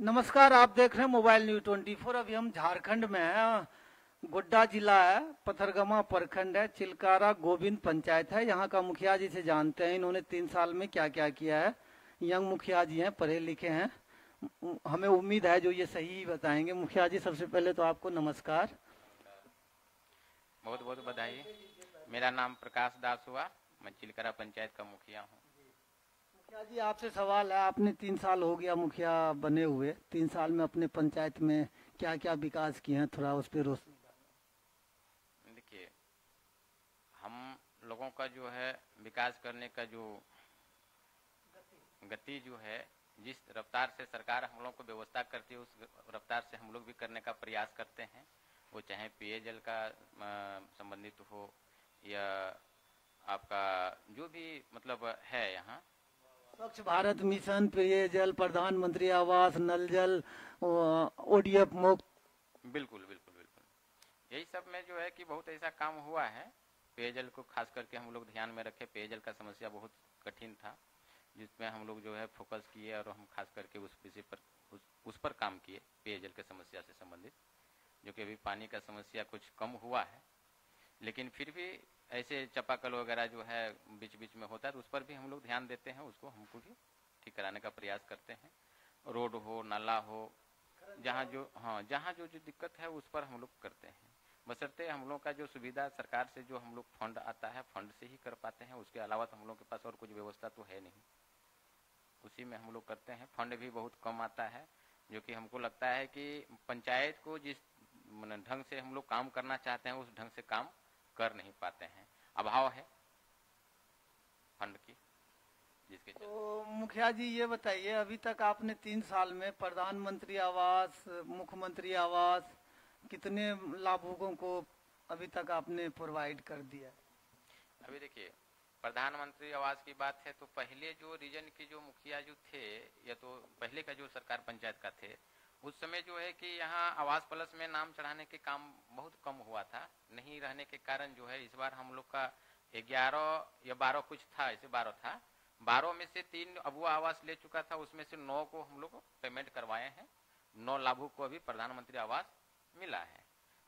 नमस्कार, आप देख रहे हैं मोबाइल न्यूज 24। अभी हम झारखंड में हैं। गोड्डा जिला है, पथरगमा प्रखंड है, चिलकारा गोविंद पंचायत है। यहाँ का मुखिया जी से जानते हैं इन्होंने 3 साल में क्या क्या किया है। यंग मुखिया जी हैं, पढ़े लिखे हैं, हमें उम्मीद है जो ये सही ही बताएंगे। मुखिया जी, सबसे पहले तो आपको नमस्कार। बहुत बहुत बधाई। मेरा नाम प्रकाश दास हुआ। मैं चिलकरा पंचायत का मुखिया हूँ। मुखिया जी, आपसे सवाल है, आपने 3 साल हो गया मुखिया बने हुए, 3 साल में अपने पंचायत में क्या क्या विकास किए हैं, थोड़ा उस पर रोशनी। देखिए, हम लोगों का जो है विकास करने का जो गति जो है, जिस रफ्तार से सरकार हम लोग को व्यवस्था करती है उस रफ्तार से हम लोग भी करने का प्रयास करते हैं। वो चाहे पेयजल का संबंधित हो या आपका जो भी मतलब है यहाँ। स्वच्छ भारत मिशन, पेयजल, प्रधानमंत्री आवास, नल जल, ओडीएफ मुक्त। बिल्कुल बिल्कुल बिल्कुल, यही सब में जो है कि बहुत ऐसा काम हुआ है। पेयजल को खास करके हम लोग ध्यान में रखे। पेयजल का समस्या बहुत कठिन था, जिसमें हम लोग जो है फोकस किए और हम खास करके उस विषय पर उस पर काम किए, पेयजल के समस्या से संबंधित। जो कि अभी पानी का समस्या कुछ कम हुआ है, लेकिन फिर भी ऐसे चापाकल वगैरह जो है बीच बीच में होता है, तो उस पर भी हम लोग ध्यान देते हैं, उसको हमको भी ठीक कराने का प्रयास करते हैं। रोड हो, नाला हो, जहाँ जो दिक्कत है उस पर हम लोग करते हैं। बशर्ते हम लोग का जो सुविधा सरकार से जो हम लोग फंड आता है, फंड से ही कर पाते हैं। उसके अलावा तो हम लोग के पास और कुछ व्यवस्था तो है नहीं, उसी में हम लोग करते हैं। फंड भी बहुत कम आता है, जो कि हमको लगता है कि पंचायत को जिस ढंग से हम लोग काम करना चाहते हैं उस ढंग से काम कर नहीं पाते हैं। अभाव है फंड की, जिसके तो मुखिया जी ये बताइए, अभी तक आपने 3 साल में प्रधानमंत्री आवास, मुख्यमंत्री आवास, कितने लाभुकों को अभी तक आपने प्रोवाइड कर दिया? अभी देखिए, प्रधानमंत्री आवास की बात है तो पहले जो रीजन के जो मुखिया जो थे, या तो पहले का जो सरकार पंचायत का थे, उस समय जो है कि यहाँ आवास प्लस में नाम चढ़ाने के काम बहुत कम हुआ था। नहीं रहने के कारण जो है इस बार हम लोग का 11 या 12 कुछ था, ऐसे 12 था। 12 में से 3 अबुआ आवास ले चुका था, उसमें से 9 को हम लोग पेमेंट करवाए हैं। 9 लाभुक को अभी प्रधानमंत्री आवास मिला है।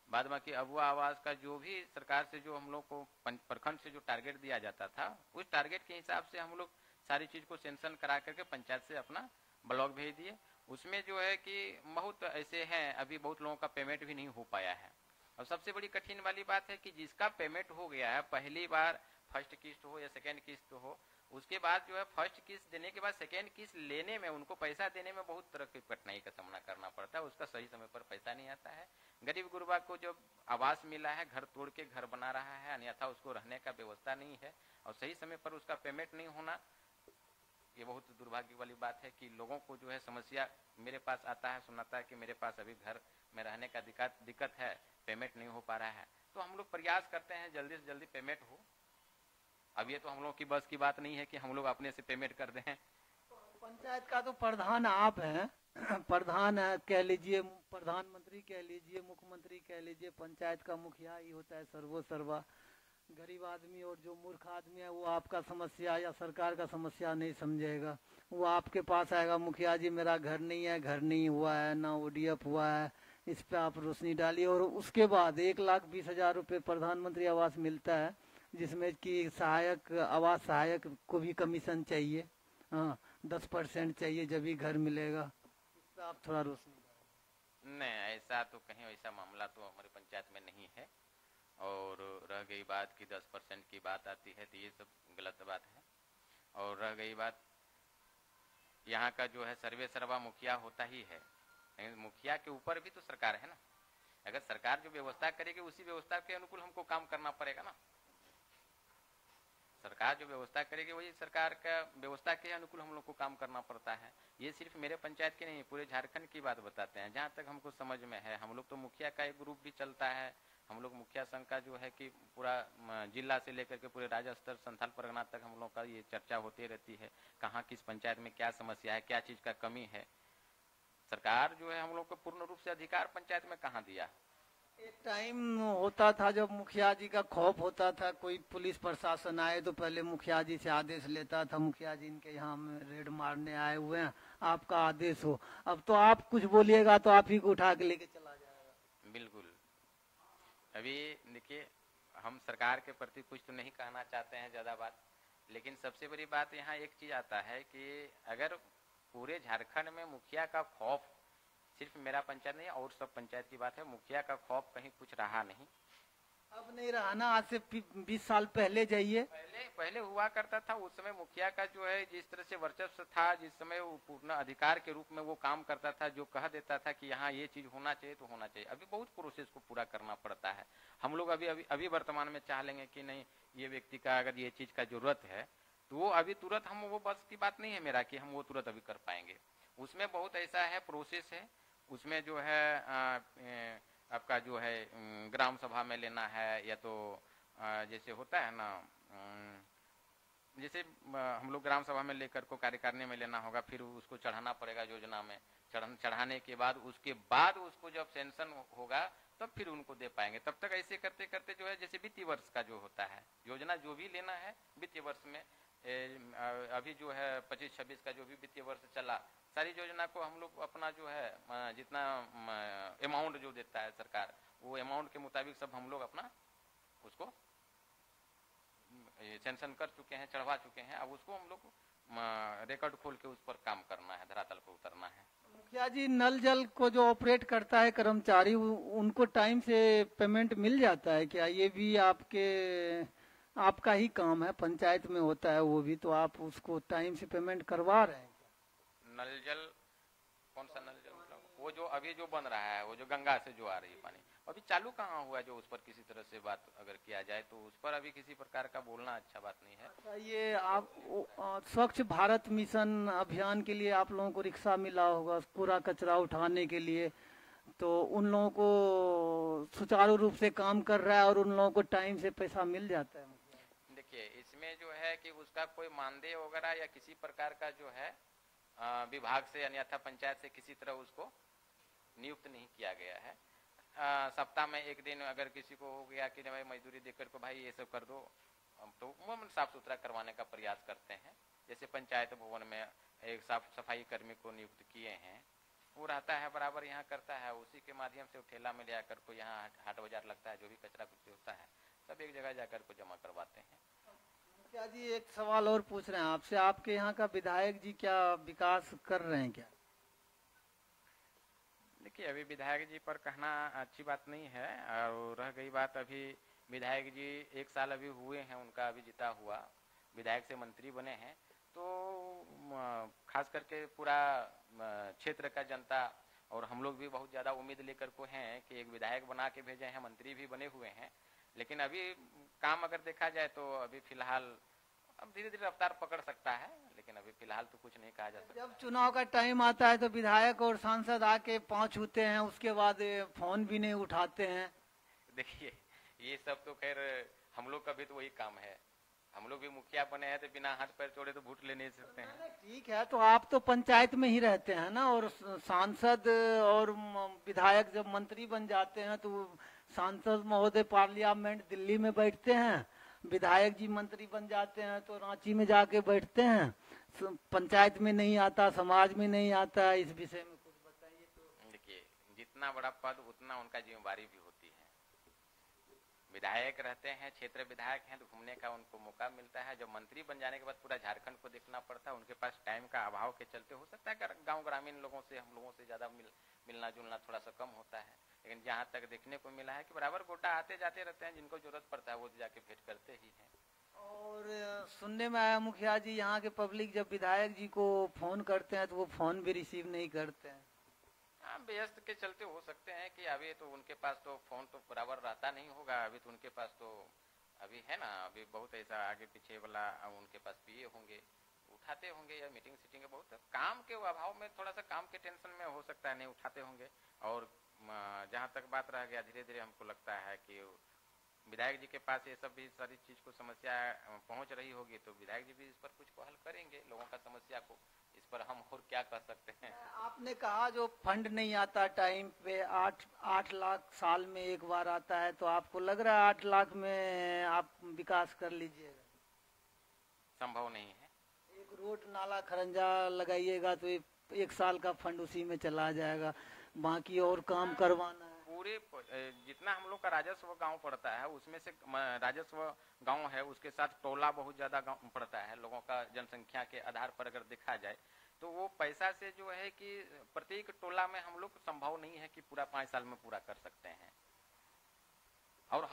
बाद बाकी अबुआ आवास का जो भी सरकार से जो हम लोग को प्रखंड से जो टारगेट दिया जाता था, उस टारगेट के हिसाब से हम लोग सारी चीज को सेंक्शन करा करके पंचायत से अपना ब्लॉक भेज दिए। उसमें जो है कि बहुत ऐसे हैं, अभी बहुत लोगों का पेमेंट भी नहीं हो पाया है। और सबसे बड़ी कठिन वाली बात है कि जिसका पेमेंट हो गया है, पहली बार फर्स्ट किस्त हो या सेकेंड किस्त हो, उसके बाद जो है फर्स्ट किस्त देने के बाद सेकेंड किस्त लेने में, उनको पैसा देने में बहुत तरह की कठिनाई का सामना करना पड़ता है। उसका सही समय पर पैसा नहीं आता है। गरीब गुरबा को जब आवास मिला है, घर तोड़ के घर बना रहा है, अन्यथा उसको रहने का व्यवस्था नहीं है और सही समय पर उसका पेमेंट नहीं होना, ये बहुत दुर्भाग्य वाली बात है कि लोगों को जो है समस्या मेरे पास आता है, सुनाता है कि मेरे पास अभी घर में रहने का दिक्कत है, पेमेंट नहीं हो पा रहा है। तो हम लोग प्रयास करते हैं जल्दी से जल्दी पेमेंट हो। अब ये तो हम लोग की बस की बात नहीं है कि हम लोग अपने से पेमेंट कर दें। पंचायत का तो प्रधान आप हैं, प्रधान है कह लीजिए, प्रधानमंत्री कह लीजिए, मुख्यमंत्री कह लीजिए, पंचायत का मुखिया ही होता है सर्वो सर्वा। गरीब आदमी और जो मूर्ख आदमी है वो आपका समस्या या सरकार का समस्या नहीं समझेगा। वो आपके पास आएगा, मुखिया जी मेरा घर नहीं है, घर नहीं हुआ है, ना ओडीएफ हुआ है, इस पे आप रोशनी डालिए। और उसके बाद 1,20,000 रुपये प्रधानमंत्री आवास मिलता है, जिसमें कि सहायक आवास सहायक को भी कमीशन चाहिए। हाँ, 10% चाहिए जब ही घर मिलेगा। इस पे आप थोड़ा रोशनी। नहीं, ऐसा तो कहीं ऐसा मामला तो हमारे पंचायत में नहीं है। और रह गई बात कि 10% की बात आती है, तो ये सब गलत बात है। और रह गई बात, यहाँ का जो है सर्वे सर्वा मुखिया होता ही है, लेकिन मुखिया के ऊपर भी तो सरकार है ना। अगर सरकार जो व्यवस्था करेगी उसी व्यवस्था के अनुकूल हमको काम करना पड़ेगा ना। सरकार जो व्यवस्था करेगी वही सरकार का व्यवस्था के अनुकूल हम लोग को काम करना पड़ता है। ये सिर्फ मेरे पंचायत की नहीं, पूरे झारखंड की बात बताते हैं। जहाँ तक हमको समझ में है, हम लोग तो मुखिया का एक ग्रुप भी चलता है। हम लोग मुखिया संघ का जो है कि पूरा जिला से लेकर के पूरे राज्य स्तर संथाल परगना तक हम लोग का ये चर्चा होती रहती है, कहाँ किस पंचायत में क्या समस्या है, क्या चीज का कमी है। सरकार जो है हम लोग को पूर्ण रूप से अधिकार पंचायत में कहाँ दिया। एक टाइम होता था जब मुखिया जी का खौफ होता था, कोई पुलिस प्रशासन आए तो पहले मुखिया जी से आदेश लेता था, मुखिया जी इनके यहाँ हम रेड मारने आए हुए हैं, आपका आदेश हो। अब तो आप कुछ बोलिएगा तो आप ही को उठा के लेके चला जाएगा। बिल्कुल। अभी देखिए, हम सरकार के प्रति कुछ तो नहीं कहना चाहते हैं ज़्यादा बात, लेकिन सबसे बड़ी बात यहाँ एक चीज़ आता है कि अगर पूरे झारखंड में मुखिया का खौफ, सिर्फ मेरा पंचायत नहीं और सब पंचायत की बात है, मुखिया का खौफ कहीं कुछ रहा नहीं। अब नहीं रहा ना, आज से 20 साल पहले जाइए। पहले हुआ करता था, उस समय मुखिया का जो है जिस तरह से वर्चस्व था, जिस समय वो पूर्ण अधिकार के रूप में वो काम करता था, जो कह देता था कि यहाँ ये चीज होना चाहिए तो होना चाहिए। अभी बहुत प्रोसेस को पूरा करना पड़ता है। हम लोग अभी अभी अभी वर्तमान में चाह लेंगे कि नहीं, ये व्यक्ति का अगर ये चीज का जरूरत है तो वो अभी तुरंत, हम वो बस की बात नहीं है मेरा कि हम वो तुरंत अभी कर पाएंगे। उसमें बहुत ऐसा है, प्रोसेस है उसमें, जो है आपका जो है ग्राम सभा में लेना है, या तो जैसे होता है ना, जैसे हम लोग ग्राम सभा में लेकर को कार्यकारिणी में लेना होगा, फिर उसको चढ़ाना पड़ेगा योजना में, चढ़ाने के बाद उसके बाद उसको जब सेंक्शन होगा तब फिर उनको दे पाएंगे। तब तक ऐसे करते करते जो है, जैसे वित्तीय वर्ष का जो होता है योजना, जो भी लेना है वित्तीय वर्ष में, अभी जो है 25-26 का जो भी वित्तीय वर्ष चला, सारी योजना को हम लोग अपना जो है जितना अमाउंट जो देता है सरकार, वो अमाउंट के मुताबिक सब हम लोग अपना उसको सेंक्शन कर चुके हैं, चढ़वा चुके हैं। अब उसको हम लोग रिकॉर्ड खोल के उस पर काम करना है, धरातल पर उतरना है। मुखिया जी, नल जल को जो ऑपरेट करता है कर्मचारी, उनको टाइम से पेमेंट मिल जाता है क्या? ये भी आपका ही काम है, पंचायत में होता है वो भी, तो आप उसको टाइम से पेमेंट करवा रहे हैं क्या? नल जल, कौन सा नल जल? मतलब वो जो अभी जो बन रहा है, वो जो गंगा से जो आ रही है पानी, अभी चालू कहाँ हुआ है जो उस पर किसी तरह से बात अगर किया जाए तो उस पर अभी किसी प्रकार का बोलना अच्छा बात नहीं है। अच्छा, ये आप स्वच्छ भारत मिशन अभियान के लिए आप लोगों को रिक्शा मिला होगा पूरा कचरा उठाने के लिए, तो उन लोगों को सुचारू रूप से काम कर रहा है और उन लोगों को टाइम से पैसा मिल जाता है? देखिए, इसमें जो है कि उसका कोई मानदेय वगैरह या किसी प्रकार का जो है विभाग से अन्यथा पंचायत से किसी तरह उसको नियुक्त नहीं किया गया है। सप्ताह में एक दिन अगर किसी को हो गया कि भाई मजदूरी देकर को भाई ये सब कर दो, तो वो साफ सुथरा करवाने का प्रयास करते हैं। जैसे पंचायत भवन में एक साफ सफाई कर्मी को नियुक्त किए हैं, वो रहता है बराबर यहाँ करता है, उसी के माध्यम से ठेला में ले आकर को यहाँ हाट बाजार लगता है, जो भी कचरा कुछ होता है सब एक जगह जाकर को जमा करवाते हैं। क्या जी, एक सवाल और पूछ रहे हैं आपसे, आपके यहाँ का विधायक जी क्या विकास कर रहे हैं क्या? देखिए, अभी विधायक जी पर कहना अच्छी बात नहीं है, और रह गई बात, अभी विधायक जी 1 साल अभी हुए हैं उनका, अभी जीता हुआ, विधायक से मंत्री बने हैं, तो खास करके पूरा क्षेत्र का जनता और हम लोग भी बहुत ज़्यादा उम्मीद लेकर को हैं कि एक विधायक बना के भेजे हैं, मंत्री भी बने हुए हैं, लेकिन अभी काम अगर देखा जाए तो अभी फिलहाल अब धीरे धीरे रफ्तार पकड़ सकता है, लेकिन अभी फिलहाल तो कुछ नहीं कहा जा सकता। जब चुनाव का टाइम आता है तो विधायक और सांसद आके पाँव छूते हैं, उसके बाद फोन भी नहीं उठाते हैं। देखिए, ये सब तो खैर हम लोग का भी तो वही काम है, हम लोग भी मुखिया बने हैं तो बिना हाथ पैर जोड़े तो वोट ले नहीं सकते हैं। ठीक है, तो आप तो पंचायत में ही रहते हैं ना, और सांसद और विधायक जब मंत्री बन जाते हैं तो सांसद महोदय पार्लियामेंट दिल्ली में बैठते हैं, विधायक जी मंत्री बन जाते हैं तो रांची में जाके बैठते हैं, पंचायत में नहीं आता, समाज में नहीं आता। इस विषय में कुछ बताइए तो। देखिए, जितना बड़ा पद उतना उनका जिम्मेवारी भी होती है। विधायक रहते हैं, क्षेत्र विधायक हैं, तो घूमने का उनको मौका मिलता है। जब मंत्री बन जाने के बाद पूरा झारखंड को देखना पड़ता है, उनके पास टाइम का अभाव के चलते हो सकता है गांव ग्रामीण लोगों से, हम लोगों से ज्यादा मिलना जुलना थोड़ा सा कम होता है, लेकिन जहाँ तक देखने को मिला है कि बराबर गोटा आते जाते रहते हैं, जिनको जरूरत पड़ता है वो जाके भेंट करते ही हैं। और सुनने में आया मुखिया जी, यहाँ के पब्लिक जब विधायक जी को फोन करते हैं तो वो फोन भी रिसीव नहीं करते हैं। हाँ, व्यस्त के चलते हो सकते हैं कि अभी तो उनके पास तो फोन तो बराबर रहता नहीं होगा, अभी तो उनके पास तो अभी है ना, अभी बहुत ऐसा आगे पीछे वाला उनके पास पिए होंगे, उठाते होंगे, या मीटिंग सीटिंग बहुत काम के अभाव में, थोड़ा सा काम के टेंशन में हो सकता है नहीं उठाते होंगे। और जहाँ तक बात रह गया, धीरे धीरे हमको लगता है कि विधायक जी के पास ये सब भी सारी चीज को समस्या पहुंच रही होगी, तो विधायक जी भी इस पर कुछ हल करेंगे लोगों का समस्या को। इस पर हम और क्या कर सकते हैं। आपने कहा जो फंड नहीं आता टाइम पे, 8 लाख साल में एक बार आता है, तो आपको लग रहा है 8 लाख में आप विकास कर लीजिएगा? संभव नहीं है। एक रोड नाला खरंजा लगाइएगा तो 1 साल का फंड उसी में चला जाएगा, बाकी और काम करवाना है। पूरे जितना हम लोग का राजस्व गांव पड़ता है, उसमें से राजस्व गांव है, उसके साथ टोला बहुत ज्यादा गांव पड़ता है। लोगों का जनसंख्या के आधार पर अगर देखा जाए तो वो पैसा से जो है कि प्रत्येक टोला में हम लोग संभव नहीं है कि पूरा 5 साल में पूरा कर सकते हैं। और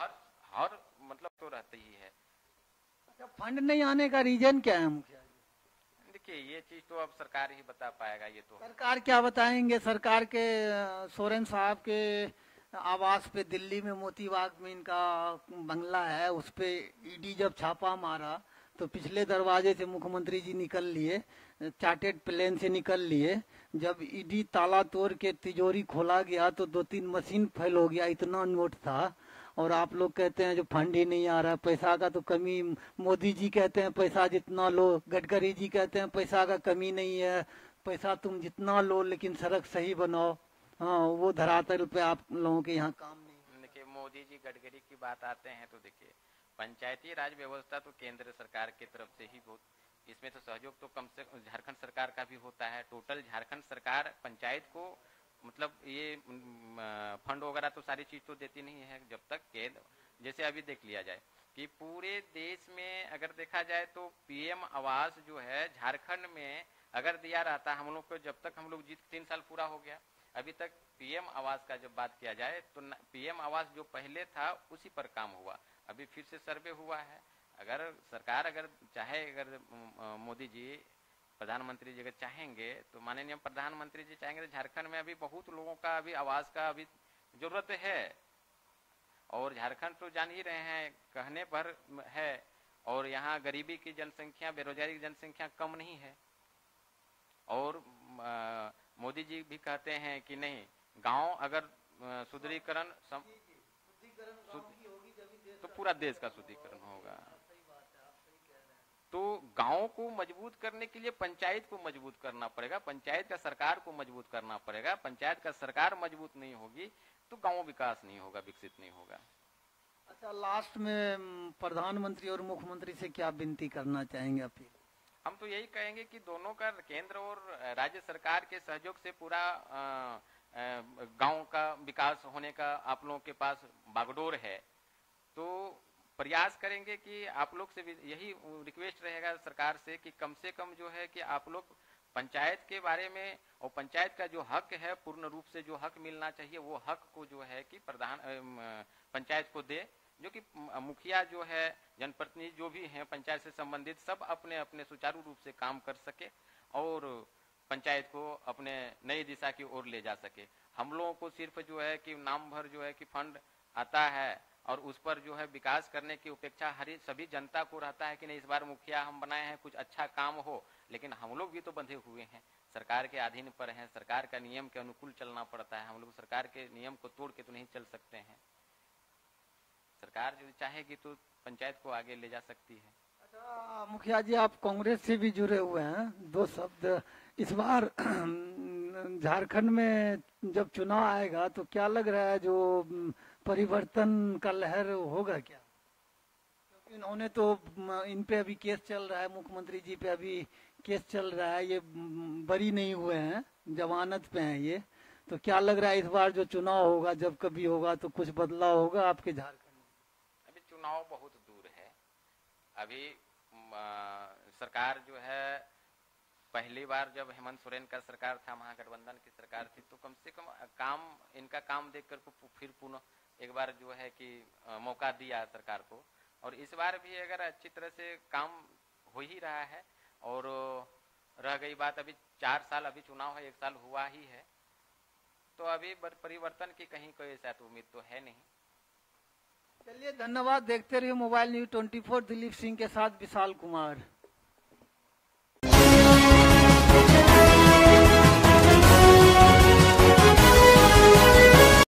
हर मतलब तो रहती ही है। अच्छा, फंड नहीं आने का रीजन क्या है मुखिया जी? देखिए, ये चीज तो अब सरकार ही बता पाएगा। ये तो सरकार क्या बताएंगे? सरकार के सोरेन साहब के आवास पे दिल्ली में मोतीबाग में इनका बंगला है, उस पे ईडी जब छापा मारा तो पिछले दरवाजे से मुख्यमंत्री जी निकल लिए, चार्टेड प्लेन से निकल लिए। जब ईडी ताला तोड़ के तिजोरी खोला गया तो 2-3 मशीन फेल हो गया, इतना नोट था। और आप लोग कहते हैं जो फंड ही नहीं आ रहा, पैसा का तो कमी। मोदी जी कहते हैं पैसा जितना लो, गडकरी जी कहते हैं पैसा का कमी नहीं है, पैसा तुम जितना लो लेकिन सड़क सही बनाओ। हाँ, वो धरातल पे आप लोगों के यहाँ काम नहीं। देखिए, मोदी जी गडकरी की बात आते हैं तो देखिए, पंचायती राज व्यवस्था तो केंद्र सरकार की तरफ से ही बहुत, इसमें तो सहयोग तो कम से झारखंड सरकार का भी होता है। टोटल झारखंड सरकार पंचायत को मतलब ये फंड वगैरह तो सारी चीज तो देती नहीं है। जब तक केंद्र, जैसे अभी देख लिया जाए कि पूरे देश में अगर देखा जाए तो पीएम आवास जो है झारखंड में अगर दिया रहता, हम लोग को जब तक हम लोग 3 साल पूरा हो गया, अभी तक पीएम आवास का जब बात किया जाए तो पीएम आवास जो पहले था उसी पर काम हुआ। अभी फिर से सर्वे हुआ है। अगर सरकार अगर चाहे, अगर मोदी जी प्रधानमंत्री जी अगर चाहेंगे तो माननीय प्रधानमंत्री जी चाहेंगे तो झारखंड में अभी बहुत लोगों का अभी आवास का अभी जरूरत है। और झारखंड तो जान ही रहे हैं कहने पर है, और यहाँ गरीबी की जनसंख्या, बेरोजगारी की जनसंख्या कम नहीं है। और मोदी जी भी कहते हैं कि नहीं, गांव अगर सुदृढ़ीकरण तो पूरा देश का शुद्धिकरण होगा। तो गांव को मजबूत करने के लिए पंचायत को मजबूत करना पड़ेगा, पंचायत का सरकार को मजबूत करना पड़ेगा। पंचायत का सरकार मजबूत नहीं होगी तो गांव विकास नहीं होगा, विकसित नहीं होगा। अच्छा, लास्ट में प्रधानमंत्री और मुख्यमंत्री से क्या विनती करना चाहेंगे अपील? हम तो यही कहेंगे कि दोनों का, केंद्र और राज्य सरकार के सहयोग से पूरा गांव का विकास होने का आप लोगों के पास बागडोर है। तो प्रयास करेंगे कि आप लोग से भी यही रिक्वेस्ट रहेगा सरकार से कि कम से कम जो है कि आप लोग पंचायत के बारे में, और पंचायत का जो हक है पूर्ण रूप से जो हक मिलना चाहिए वो हक को जो है कि पंचायत को दे। जो कि मुखिया जो है, जनप्रतिनिधि जो भी हैं पंचायत से संबंधित, सब अपने अपने सुचारू रूप से काम कर सके और पंचायत को अपने नई दिशा की ओर ले जा सके। हम लोगों को सिर्फ जो है कि नाम भर जो है कि फंड आता है और उस पर जो है विकास करने की उपेक्षा सभी जनता को रहता है कि नहीं, इस बार मुखिया हम बनाए हैं, कुछ अच्छा काम हो। लेकिन हम लोग भी तो बंधे हुए हैं, सरकार के अधीन पर हैं, सरकार का नियम के अनुकूल चलना पड़ता है। हम लोग सरकार के नियम को तोड़ के तो नहीं चल सकते हैं। सरकार जो चाहेगी तो पंचायत को आगे ले जा सकती है। अच्छा मुखिया जी, आप कांग्रेस से भी जुड़े हुए हैं, 2 शब्द इस बार झारखंड में जब चुनाव आएगा तो क्या लग रहा है, जो परिवर्तन का लहर होगा क्या? क्योंकि इन्होंने तो, इन पे अभी केस चल रहा है, मुख्यमंत्री जी पे अभी केस चल रहा है, ये बरी नहीं हुए हैं, जमानत पे हैं ये। तो क्या लग रहा है इस बार जो चुनाव होगा, जब कभी होगा, तो कुछ बदलाव होगा आपके झारखंड में? अभी चुनाव बहुत दूर है। अभी सरकार जो है, पहली बार जब हेमंत सोरेन का सरकार था, महागठबंधन की सरकार थी, तो कम से कम इनका काम देखकर फिर पुनः एक बार जो है कि मौका दिया सरकार को। और इस बार भी अगर अच्छी तरह से काम हो ही रहा है। और रह गई बात, अभी 4 साल अभी चुनाव है, 1 साल हुआ ही है, तो अभी परिवर्तन की कहीं कोई ऐसा तो उम्मीद तो है नहीं। चलिए, धन्यवाद। देखते रहिए मोबाइल न्यूज 24। दिलीप सिंह के साथ विशाल कुमार।